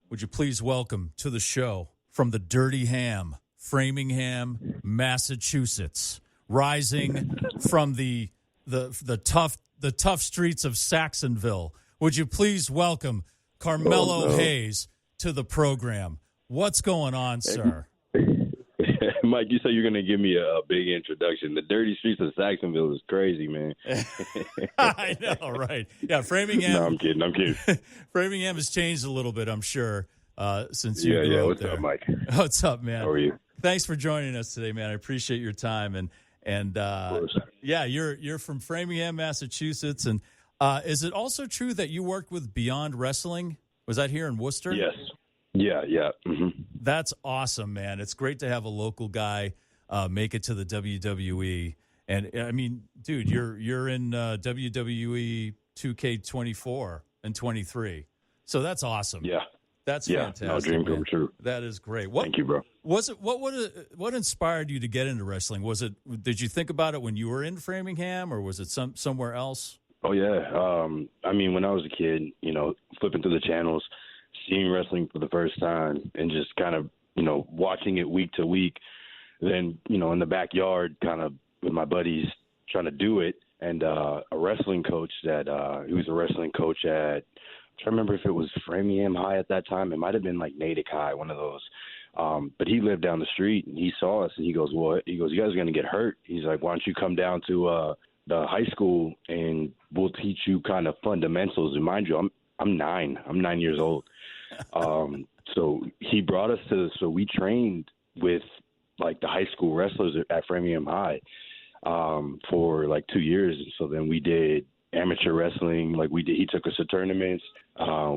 would you please welcome to the show from the Dirty Ham, Framingham, Massachusetts, rising from the tough streets of Saxonville. Would you please welcome Carmelo Hayes to the program? What's going on, sir? Mike, you said you're going to give me a big introduction. The dirty streets of Saxonville is crazy, man. I know, right? Yeah, Framingham. No, I'm kidding. Framingham has changed a little bit, I'm sure, since you grew up What's there. up, Mike? What's up, man? How are you? Thanks for joining us today, man. I appreciate your time. And yeah, you're from Framingham, Massachusetts. And is it also true that you worked with Beyond Wrestling? Was that here in Worcester? Yes. Yeah. Mm-hmm. That's awesome, man. It's great to have a local guy make it to the WWE. And I mean, dude, you're in WWE 2K24 and 23. So that's awesome. Yeah. That's fantastic. No dream come true. That is great. Thank you, bro. What inspired you to get into wrestling? Did you think about it when you were in Framingham, or was it somewhere else? Oh yeah. I mean, when I was a kid, flipping through the channels, seeing wrestling for the first time, and just kind of, watching it week to week. Then, in the backyard, kind of with my buddies trying to do it, and a wrestling coach he was a wrestling coach at, I'm trying to remember if it was Framingham High at that time. It might have been like Natick High, one of those. But he lived down the street, and he saw us, and he goes, "Well," he goes, "you guys are going to get hurt." He's like, "Why don't you come down to the high school, and we'll teach you kind of fundamentals." And mind you, I'm 9. I'm 9 years old. So he brought us so we trained with like the high school wrestlers at Framingham High for like 2 years. And so then we did amateur wrestling. He took us to tournaments.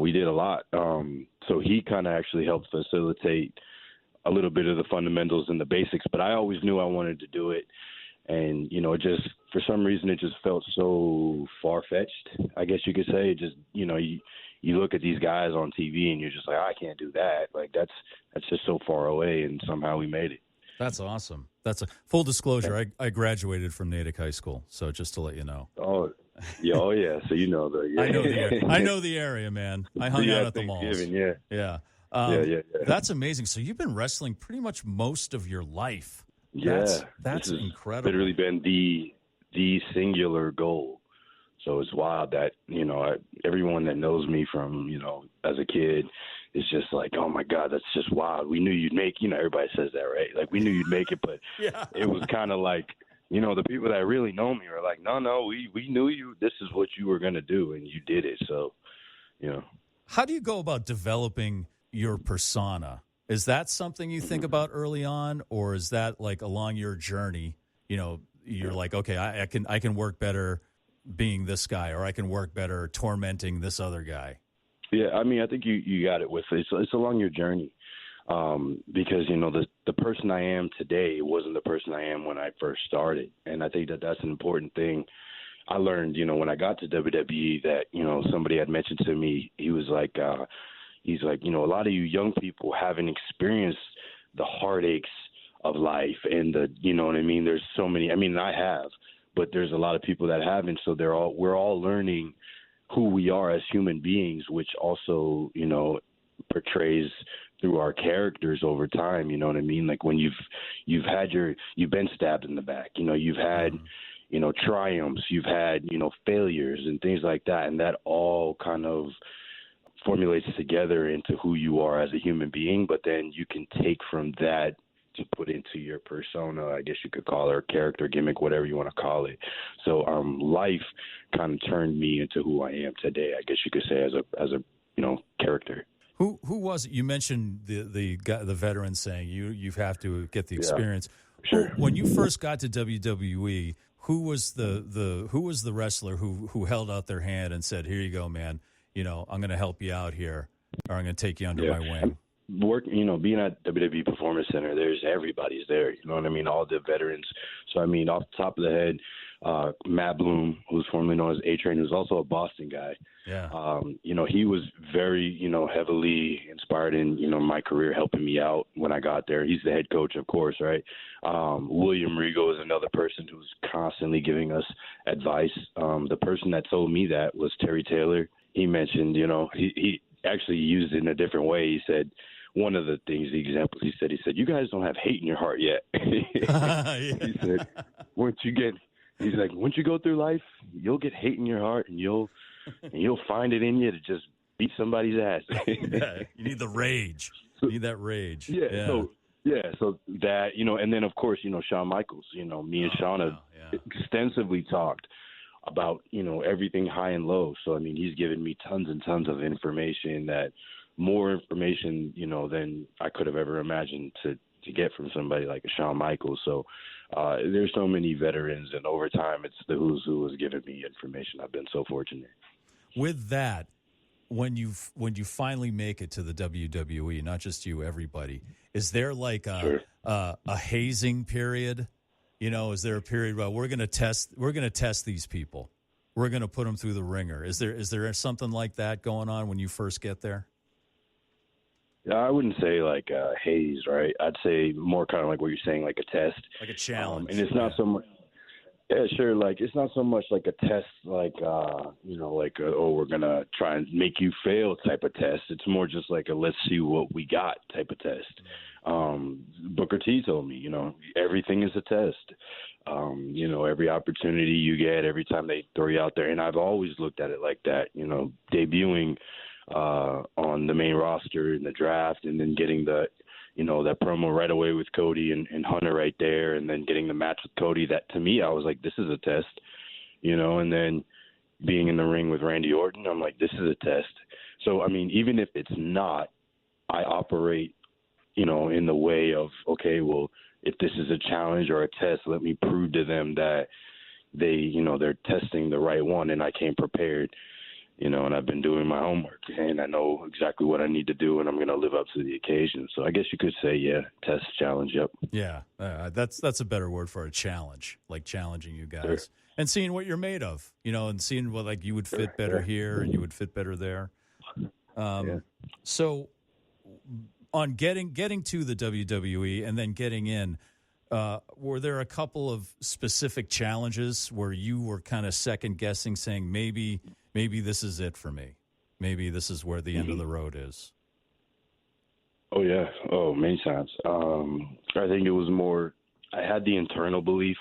We did a lot. So he kind of actually helped facilitate a little bit of the fundamentals and the basics, but I always knew I wanted to do it. And, it just, for some reason, it just felt so far-fetched, I guess you could say. It just, you look at these guys on TV and you're just like, I can't do that. Like, that's just so far away, and somehow we made it. That's awesome. That's a full disclosure. I graduated from Natick High School, so just to let you know. Oh, yeah. So you know the. Yeah. I know the area, man. I hung out at the malls. Yeah. Yeah. That's amazing. So you've been wrestling pretty much most of your life. Yeah, that's incredible. Literally been the singular goal. So it's wild that everyone that knows me from as a kid is just like, oh my God, that's just wild. We knew you'd make. Everybody says that, right? Like, we knew you'd make it, but yeah. It was kind of like the people that really know me are like, no, we knew you. This is what you were gonna do, and you did it. So, How do you go about developing your persona? Is that something you think about early on, or is that like along your journey? You're like, okay, I can work better being this guy, or I can work better tormenting this other guy. Yeah, I mean, I think you got it with it. It's along your journey, because the person I am today wasn't the person I am when I first started, and I think that that's an important thing. I learned, when I got to WWE, that somebody had mentioned to me, he was like. He's like, a lot of you young people haven't experienced the heartaches of life and what I mean? There's so many, I have, but there's a lot of people that haven't. So we're all learning who we are as human beings, which also, portrays through our characters over time. You know what I mean? Like when you've been stabbed in the back, you've had, triumphs, you've had, failures and things like that. And that all kind of formulates together into who you are as a human being, but then you can take from that to put into your persona, I guess you could call it, or character, gimmick, whatever you want to call it. So life kind of turned me into who I am today, I guess you could say, as a character. Who was it? You mentioned the veteran saying you have to get the experience. Yeah, sure. When you first got to WWE, who was the wrestler who held out their hand and said, "Here you go, man. I'm going to help you out here, or I'm going to take you under my wing"? Being at WWE Performance Center, everybody's there. You know what I mean? All the veterans. So, off the top of the head, Matt Bloom, who's formerly known as A-Train, who's also a Boston guy. Yeah. He was very, heavily inspired in, my career, helping me out when I got there. He's the head coach, of course, right? William Regal is another person who's constantly giving us advice. The person that told me that was Terry Taylor. He mentioned, actually used it in a different way. He said, one of the things, the examples he said, you guys don't have hate in your heart yet. He said, once you go through life, you'll get hate in your heart, and you'll find it in you to just beat somebody's ass. Yeah, you need the rage. You need that rage. So that, and then of course, Shawn Michaels, me and Shawn have extensively talked about, everything high and low. So, I mean, he's given me tons and tons of information, more information, than I could have ever imagined to get from somebody like a Shawn Michaels. So there's so many veterans, and over time, it's the who's who has given me information. I've been so fortunate. With that, when you finally make it to the WWE, not just you, everybody, is there like a hazing period? Is there a period where we're going to test these people? We're going to put them through the ringer. Is there something like that going on when you first get there? Yeah, I wouldn't say like a haze, right? I'd say more kind of like what you're saying, like a test. Like a challenge. And it's not so much. Yeah, sure. Like, it's not so much like a test, like, we're going to try and make you fail type of test. It's more just like a let's see what we got type of test. Booker T told me, everything is a test. Every opportunity you get, every time they throw you out there. And I've always looked at it like that, debuting on the main roster in the draft, and then getting that promo right away with Cody and Hunter right there, and then getting the match with Cody. That, to me, I was like, this is a test, and then being in the ring with Randy Orton, I'm like, this is a test. So, I mean, even if it's not, I operate, in the way of, okay, well, if this is a challenge or a test, let me prove to them that they're testing the right one, and I came prepared. And I've been doing my homework, and I know exactly what I need to do, and I'm going to live up to the occasion. So I guess you could say, test, challenge, yep. Yeah, that's a better word for a challenge, like challenging you guys. Sure. And seeing what you're made of, and seeing what, like, you would fit better here and you would fit better there. So on getting to the WWE and then getting in, were there a couple of specific challenges where you were kind of second guessing, saying maybe this is it for me? Maybe this is where the end of the road is? Oh, yeah. Oh, many times. I think it was more, I had the internal belief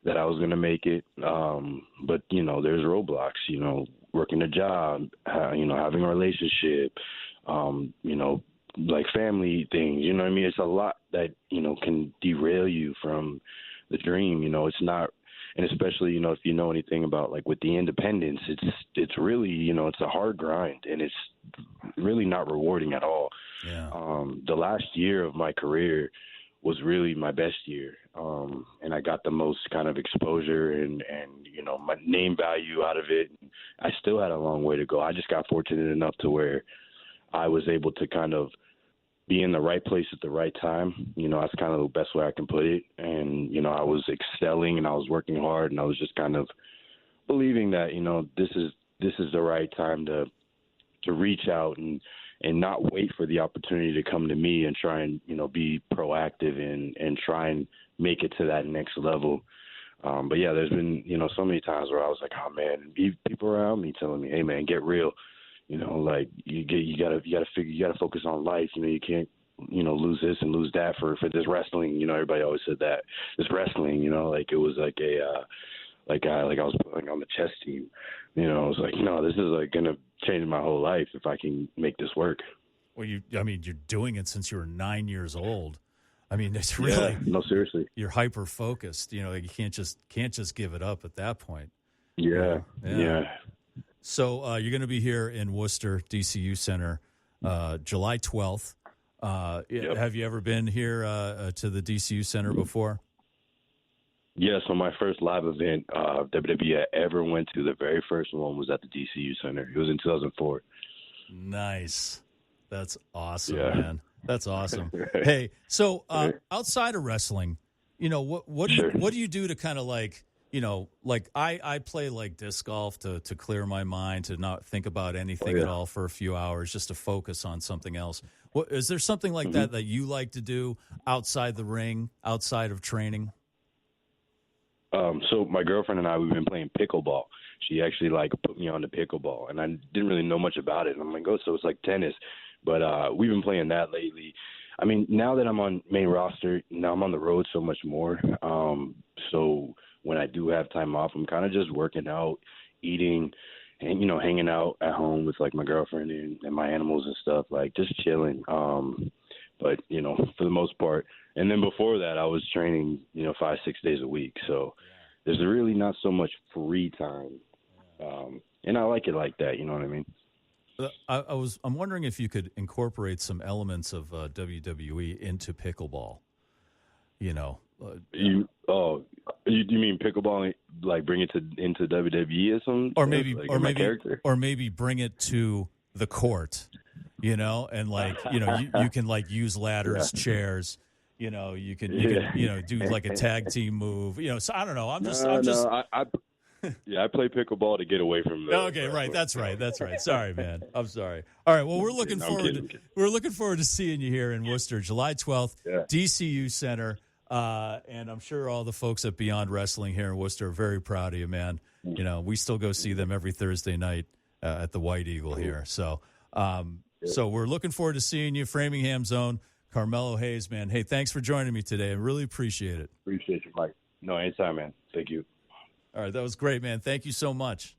that I was going to make it. But, there's roadblocks, working a job, having a relationship, like family things, what I mean? It's a lot that, can derail you from the dream. It's not, and especially, if you know anything about, like, with the independence, it's really, it's a hard grind, and it's really not rewarding at all. Yeah. The last year of my career was really my best year. And I got the most kind of exposure and my name value out of it. I still had a long way to go. I just got fortunate enough to where I was able to kind of be in the right place at the right time. That's kind of the best way I can put it. And, I was excelling and I was working hard, and I was just kind of believing that, this is the right time to reach out and not wait for the opportunity to come to me, and try and, be proactive and try and make it to that next level. But yeah, there's been, so many times where I was like, oh man, people around me telling me, hey man, get real. Like you gotta focus on life. You can't, lose this and lose that for this wrestling. Everybody always said that this wrestling, like it was like like I was playing on the chess team. I was like, no, this is like gonna change my whole life if I can make this work. Well, you're doing it since you were 9 years old. I mean, it's really no, seriously. You're hyper focused. You can't just give it up at that point. Yeah. So you're going to be here in Worcester, DCU Center, July 12th. Yep. Have you ever been here to the DCU Center before? Yeah, so my first live event WWE I ever went to, the very first one, was at the DCU Center. It was in 2004. Nice. That's awesome, man. That's awesome. Hey, so outside of wrestling, what do you do to kind of like, like I play like disc golf to clear my mind, to not think about anything at all for a few hours, just to focus on something else. Is there something like that you like to do outside the ring, outside of training? So my girlfriend and I, we've been playing pickleball. She actually like put me on the pickleball, and I didn't really know much about it. And I'm like, oh, so it's like tennis, but we've been playing that lately. I mean, now that I'm on main roster, now I'm on the road so much more. So when I do have time off, I'm kind of just working out, eating, and hanging out at home with like my girlfriend and my animals and stuff, like just chilling. But for the most part. And then before that, I was training 5-6 days a week. So there's really not so much free time, and I like it like that. You know what I mean? I'm wondering if you could incorporate some elements of WWE into pickleball. You you mean pickleball? Like bring it into WWE or something? Or maybe bring it to the court. And like you can like use ladders, chairs. You can do like a tag team move. So I don't know. I play pickleball to get away from the Okay, right. That's right. Sorry, man. I'm sorry. All right. Well, we're looking forward to seeing you here in Worcester, July 12th, DCU Center. And I'm sure all the folks at Beyond Wrestling here in Worcester are very proud of you, man. We still go see them every Thursday night at the White Eagle here. So we're looking forward to seeing you, Framingham's own Carmelo Hayes, man. Hey, thanks for joining me today. I really appreciate it. Appreciate you, Mike. No, anytime, man. Thank you. All right, that was great, man. Thank you so much.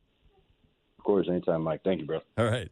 Of course, anytime, Mike. Thank you, bro. All right.